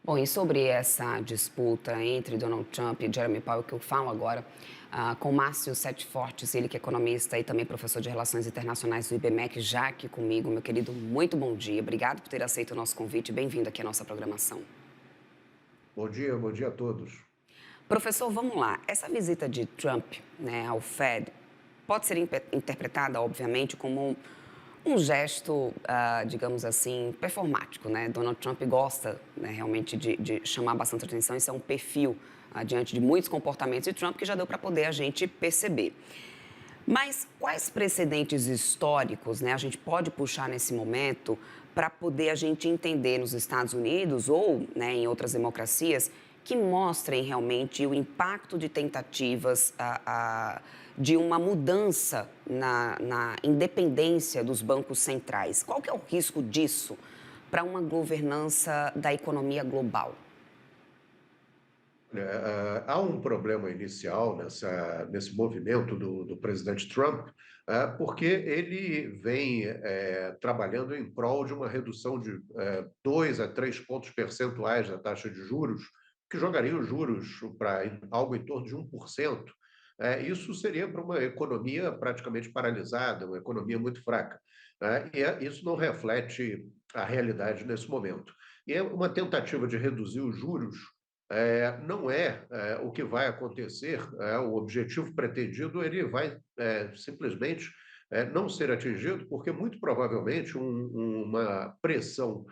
Bom, e sobre essa disputa entre Donald Trump e Jeremy Powell, que eu falo agora, com Márcio Sete Fortes, ele que é economista e também professor de Relações Internacionais do IBMEC, já aqui comigo, meu querido, muito bom dia. Obrigado por ter aceito o nosso convite e bem-vindo aqui à nossa programação. Bom dia a todos. Professor, vamos lá. Essa visita de Trump, né, ao Fed pode ser interpretada, obviamente, como um gesto, digamos assim, performático, né? Donald Trump gosta, né, realmente de chamar bastante atenção. Isso é um perfil, diante de muitos comportamentos de Trump que já deu para poder a gente perceber. Mas quais precedentes históricos, né, a gente pode puxar nesse momento para poder a gente entender nos Estados Unidos ou, né, em outras democracias que mostrem realmente o impacto de tentativas de uma mudança na independência dos bancos centrais? Qual que é o risco disso para uma governança da economia global? Há um problema inicial nesse movimento do presidente Trump, porque ele vem trabalhando em prol de uma redução de 2 a 3 pontos percentuais da taxa de juros, que jogaria os juros para algo em torno de 1%. Isso seria para uma economia praticamente paralisada, uma economia muito fraca. Isso não reflete a realidade nesse momento. E é uma tentativa de reduzir os juros não o que vai acontecer, o objetivo pretendido ele vai simplesmente não ser atingido, porque muito provavelmente uma pressão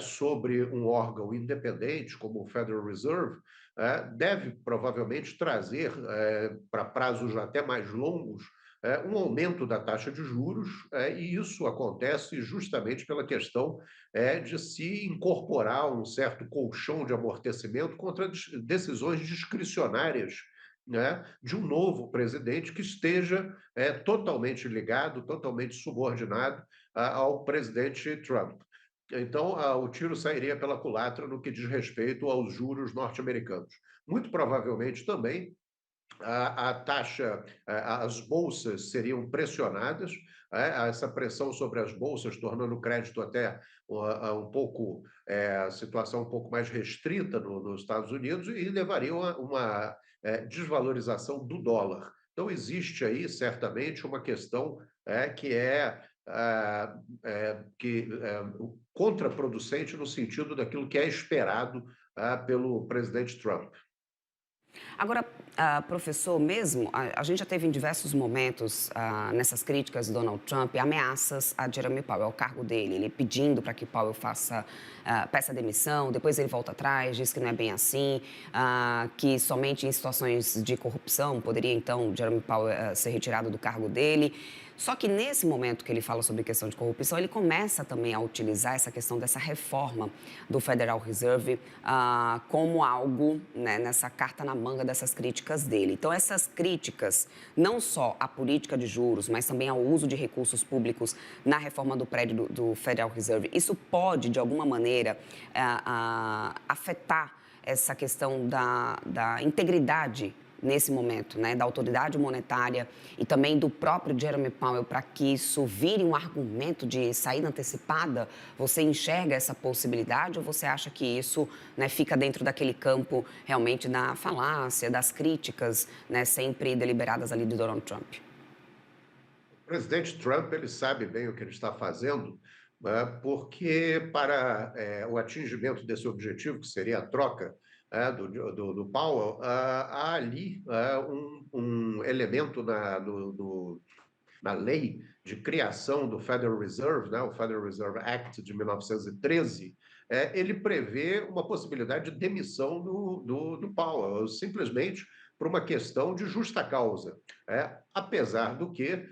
sobre um órgão independente, como o Federal Reserve, deve provavelmente trazer para prazos até mais longos um aumento da taxa de juros, e isso acontece justamente pela questão de se incorporar um certo colchão de amortecimento contra decisões discricionárias, né, de um novo presidente que esteja totalmente ligado, totalmente subordinado ao presidente Trump. Então, o tiro sairia pela culatra no que diz respeito aos juros norte-americanos. Muito provavelmente também a taxa, as bolsas seriam pressionadas, essa pressão sobre as bolsas, tornando o crédito até um pouco, a situação um pouco mais restrita nos Estados Unidos e levaria a uma desvalorização do dólar. Então, existe aí, certamente, uma questão que contraproducente no sentido daquilo que é esperado pelo presidente Trump. Agora, professor, mesmo, a gente já teve em diversos momentos, nessas críticas do Donald Trump, ameaças a Jeremy Powell, ao cargo dele, ele pedindo para que Powell peça demissão, depois ele volta atrás, diz que não é bem assim, que somente em situações de corrupção poderia, então, Jeremy Powell ser retirado do cargo dele. Só que nesse momento que ele fala sobre questão de corrupção, ele começa também a utilizar essa questão dessa reforma do Federal Reserve como algo, né, nessa carta na manga dessas críticas dele. Então, essas críticas, não só à política de juros, mas também ao uso de recursos públicos na reforma do prédio do Federal Reserve, isso pode, de alguma maneira, afetar essa questão da integridade nesse momento, né, da autoridade monetária e também do próprio Jeremy Powell para que isso vire um argumento de saída antecipada? Você enxerga essa possibilidade ou você acha que isso, né, fica dentro daquele campo realmente da falácia, das críticas, né, sempre deliberadas ali do Donald Trump? O presidente Trump ele sabe bem o que ele está fazendo, né, porque para o atingimento desse objetivo, que seria a troca do Powell, há ali um elemento na lei de criação do Federal Reserve, né, o Federal Reserve Act de 1913, ele prevê uma possibilidade de demissão do Powell, simplesmente por uma questão de justa causa. Apesar do que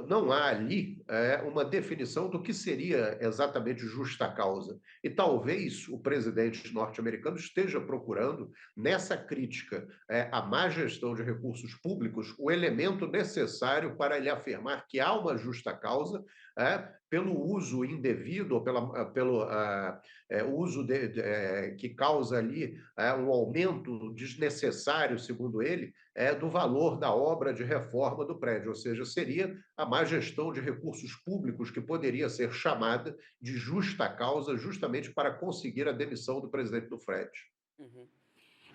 não há ali uma definição do que seria exatamente justa causa. E talvez o presidente norte-americano esteja procurando, nessa crítica à má gestão de recursos públicos, o elemento necessário para ele afirmar que há uma justa causa pelo uso indevido, ou pelo uso que causa ali um aumento desnecessário, segundo ele, do valor da obra de reforma do prédio, ou seja, seria a má gestão de recursos recursos públicos que poderia ser chamada de justa causa, justamente para conseguir a demissão do presidente do Fed. Uhum.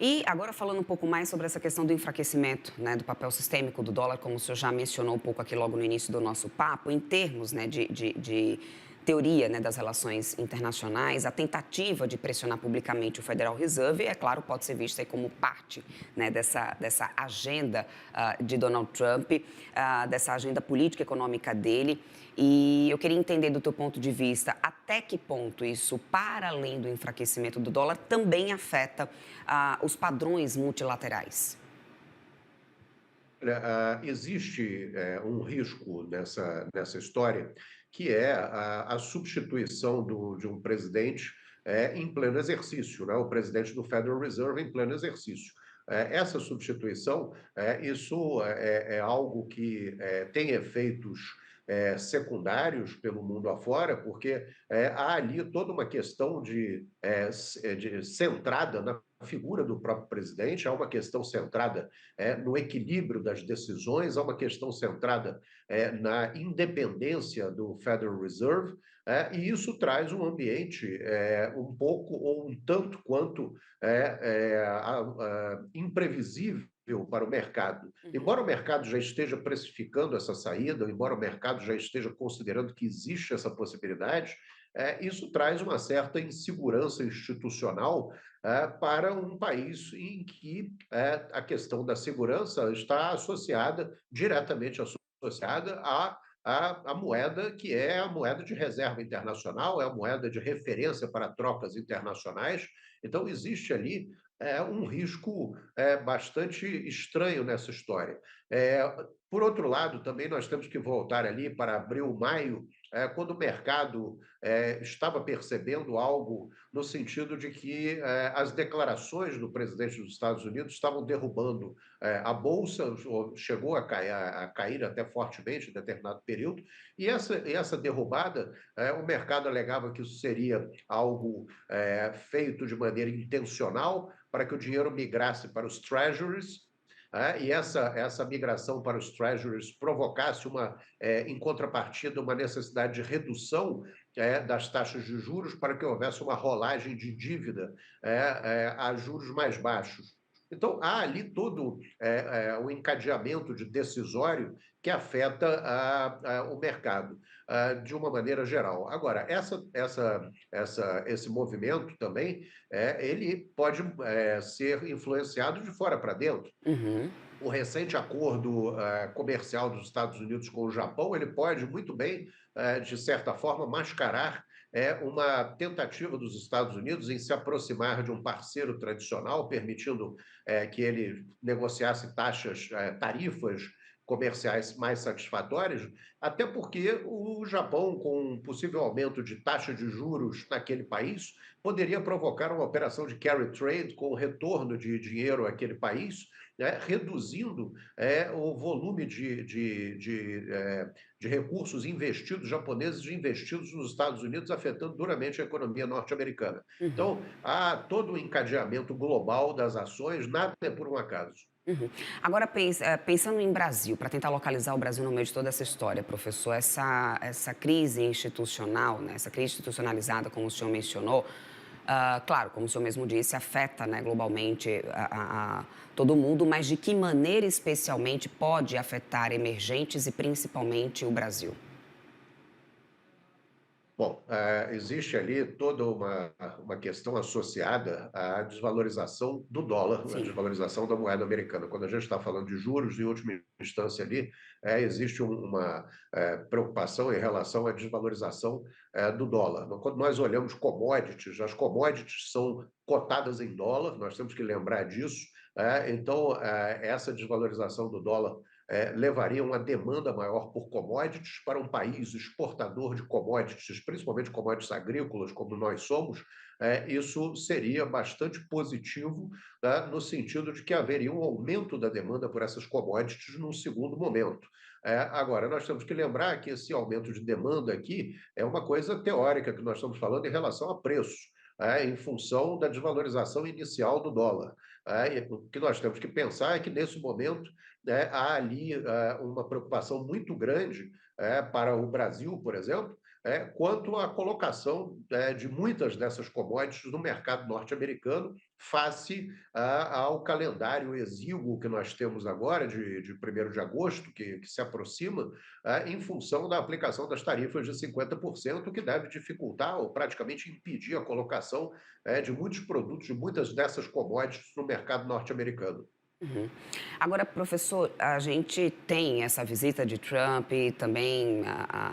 E agora falando um pouco mais sobre essa questão do enfraquecimento, né, do papel sistêmico do dólar, como o senhor já mencionou um pouco aqui logo no início do nosso papo, em termos, né, de teoria, né, das relações internacionais, a tentativa de pressionar publicamente o Federal Reserve, é claro, pode ser vista aí como parte, né, dessa agenda de Donald Trump, dessa agenda política e econômica dele. E eu queria entender do teu ponto de vista, até que ponto isso, para além do enfraquecimento do dólar, também afeta os padrões multilaterais? Olha, existe um risco nessa história, que é a substituição de um presidente em pleno exercício, né? O presidente do Federal Reserve em pleno exercício. Essa substituição, isso é algo que tem efeitos secundários pelo mundo afora, porque há ali toda uma questão de centrada na figura do próprio presidente, há uma questão centrada no equilíbrio das decisões, há uma questão centrada na independência do Federal Reserve, e isso traz um ambiente um pouco ou um tanto quanto imprevisível para o mercado. Uhum. Embora o mercado já esteja precificando essa saída, embora o mercado já esteja considerando que existe essa possibilidade, isso traz uma certa insegurança institucional para um país em que a questão da segurança está associada, diretamente associada à moeda que é a moeda de reserva internacional, é a moeda de referência para trocas internacionais. Então, existe ali um risco bastante estranho nessa história. Por outro lado, também nós temos que voltar ali para abril, maio, quando o mercado estava percebendo algo no sentido de que as declarações do presidente dos Estados Unidos estavam derrubando a Bolsa, chegou a cair até fortemente em determinado período, e essa derrubada, o mercado alegava que isso seria algo feito de maneira intencional para que o dinheiro migrasse para os treasuries, e essa migração para os treasuries provocasse em contrapartida, uma necessidade de redução das taxas de juros para que houvesse uma rolagem de dívida a juros mais baixos. Então, há ali todo um encadeamento de decisório que afeta o mercado de uma maneira geral. Agora, esse movimento também, ele pode ser influenciado de fora para dentro. Uhum. O recente acordo comercial dos Estados Unidos com o Japão, ele pode muito bem, de certa forma, mascarar uma tentativa dos Estados Unidos em se aproximar de um parceiro tradicional, permitindo que ele negociasse tarifas comerciais mais satisfatórias, até porque o Japão, com um possível aumento de taxa de juros naquele país, poderia provocar uma operação de carry trade com o retorno de dinheiro àquele país, reduzindo o volume de recursos investidos, japoneses investidos nos Estados Unidos, afetando duramente a economia norte-americana. Uhum. Então, há todo um encadeamento global das ações, nada é por um acaso. Uhum. Agora, pensando em Brasil, para tentar localizar o Brasil no meio de toda essa história, professor, essa crise institucional, né, essa crise institucionalizada, como o senhor mencionou, claro, como o senhor mesmo disse, afeta, né, globalmente todo mundo, mas de que maneira especialmente pode afetar emergentes e principalmente o Brasil? Bom, existe ali toda uma questão associada à desvalorização do dólar, à Sim. desvalorização da moeda americana. Quando a gente está falando de juros, em última instância ali, existe uma preocupação em relação à desvalorização do dólar. Quando nós olhamos commodities, as commodities são cotadas em dólar, nós temos que lembrar disso. Então, essa desvalorização do dólar levaria uma demanda maior por commodities para um país exportador de commodities, principalmente commodities agrícolas, como nós somos. Isso seria bastante positivo, tá, no sentido de que haveria um aumento da demanda por essas commodities num segundo momento. Agora, nós temos que lembrar que esse aumento de demanda aqui é uma coisa teórica que nós estamos falando em relação a preço, em função da desvalorização inicial do dólar. E o que nós temos que pensar é que, nesse momento, há ali uma preocupação muito grande para o Brasil, por exemplo, quanto à colocação de muitas dessas commodities no mercado norte-americano, face ao calendário exíguo que nós temos agora, de 1º de agosto, que se aproxima, em função da aplicação das tarifas de 50%, que deve dificultar ou praticamente impedir a colocação de muitos produtos, de muitas dessas commodities no mercado norte-americano. Uhum. Agora, professor, a gente tem essa visita de Trump e também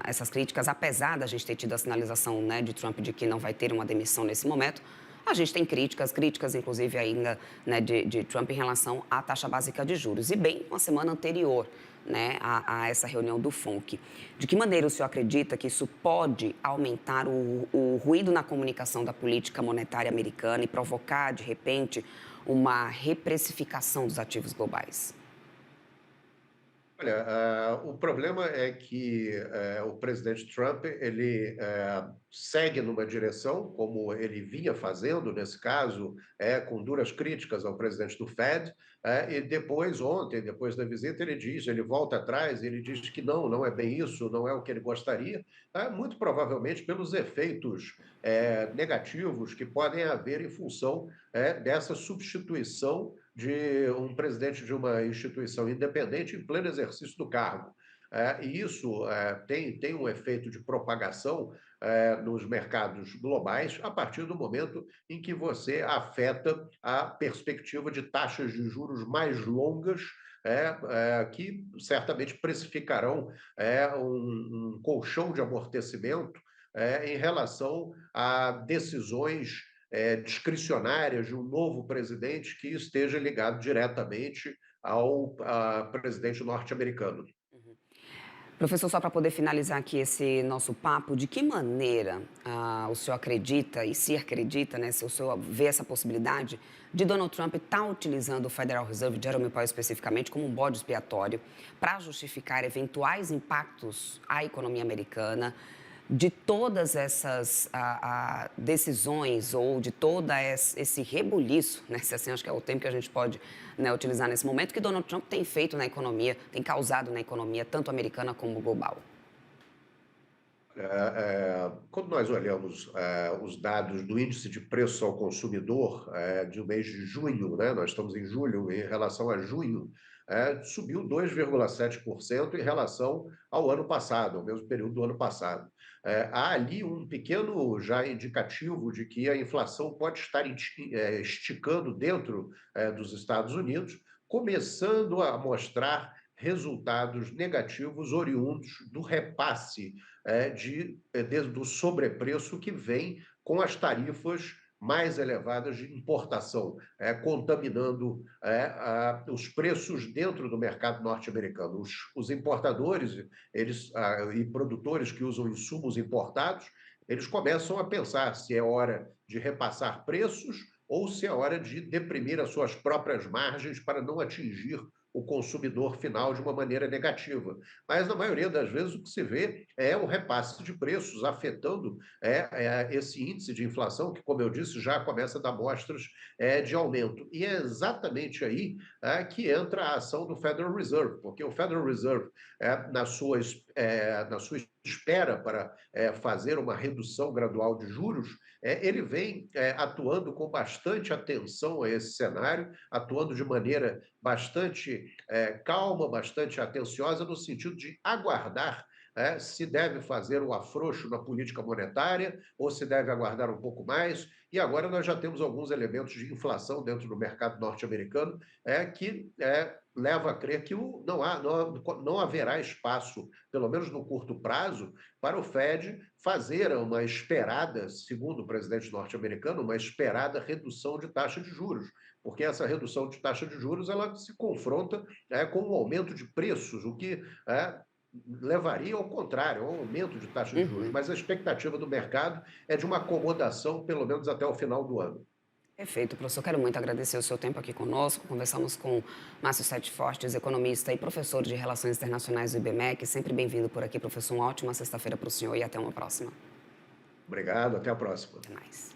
essas críticas, apesar da gente ter tido a sinalização, né, de Trump de que não vai ter uma demissão nesse momento, a gente tem críticas inclusive ainda, né, de Trump em relação à taxa básica de juros. E bem, uma semana anterior, né, a essa reunião do FONC. De que maneira o senhor acredita que isso pode aumentar o ruído na comunicação da política monetária americana e provocar, de repente, uma reprecificação dos ativos globais? Olha, o problema é que o presidente Trump ele segue numa direção, como ele vinha fazendo nesse caso, com duras críticas ao presidente do Fed, e depois, ontem, depois da visita, ele volta atrás, ele diz que não é bem isso, não é o que ele gostaria, muito provavelmente pelos efeitos negativos que podem haver em função dessa substituição de um presidente de uma instituição independente em pleno exercício do cargo. E isso tem um efeito de propagação nos mercados globais a partir do momento em que você afeta a perspectiva de taxas de juros mais longas, que certamente precificarão um colchão de amortecimento em relação a decisões discricionárias de um novo presidente que esteja ligado diretamente ao presidente norte-americano. Professor, só para poder finalizar aqui esse nosso papo, de que maneira o senhor acredita, e se acredita, né, se o senhor vê essa possibilidade de Donald Trump estar utilizando o Federal Reserve, Jerome Powell especificamente, como um bode expiatório para justificar eventuais impactos à economia americana, de todas essas decisões ou de todo esse rebuliço, né, se assim acho que é o termo que a gente pode, né, utilizar nesse momento, que Donald Trump tem feito na economia, tem causado na economia, tanto americana como global? Quando nós olhamos os dados do índice de preço ao consumidor do mês de junho, né, nós estamos em julho, em relação a junho, subiu 2,7% em relação ao ano passado, ao mesmo período do ano passado. Há ali um pequeno já indicativo de que a inflação pode estar esticando dentro dos Estados Unidos, começando a mostrar resultados negativos oriundos do repasse do sobrepreço que vem com as tarifas mais elevadas de importação, contaminando os preços dentro do mercado norte-americano. Os importadores e produtores que usam insumos importados, eles começam a pensar se é hora de repassar preços ou se é hora de deprimir as suas próprias margens para não atingir o consumidor final de uma maneira negativa. Mas, na maioria das vezes, o que se vê é o repasse de preços afetando esse índice de inflação, que, como eu disse, já começa a dar mostras de aumento. E é exatamente aí que entra a ação do Federal Reserve, porque o Federal Reserve, na sua espera para fazer uma redução gradual de juros, ele vem atuando com bastante atenção a esse cenário, atuando de maneira bastante calma, bastante atenciosa, no sentido de aguardar se deve fazer um afrouxo na política monetária ou se deve aguardar um pouco mais. E agora nós já temos alguns elementos de inflação dentro do mercado norte-americano que leva a crer que não haverá espaço, pelo menos no curto prazo, para o Fed fazer uma esperada, segundo o presidente norte-americano, uma esperada redução de taxa de juros, porque essa redução de taxa de juros ela se confronta com um aumento de preços, o que levaria ao contrário, ao aumento de taxa de juros. Uhum. Mas a expectativa do mercado é de uma acomodação, pelo menos até o final do ano. Perfeito, professor. Quero muito agradecer o seu tempo aqui conosco. Conversamos com Márcio Sete Fortes, economista e professor de Relações Internacionais do IBMEC. Sempre bem-vindo por aqui, professor. Uma ótima sexta-feira para o senhor e até uma próxima. Obrigado, até a próxima. Até mais.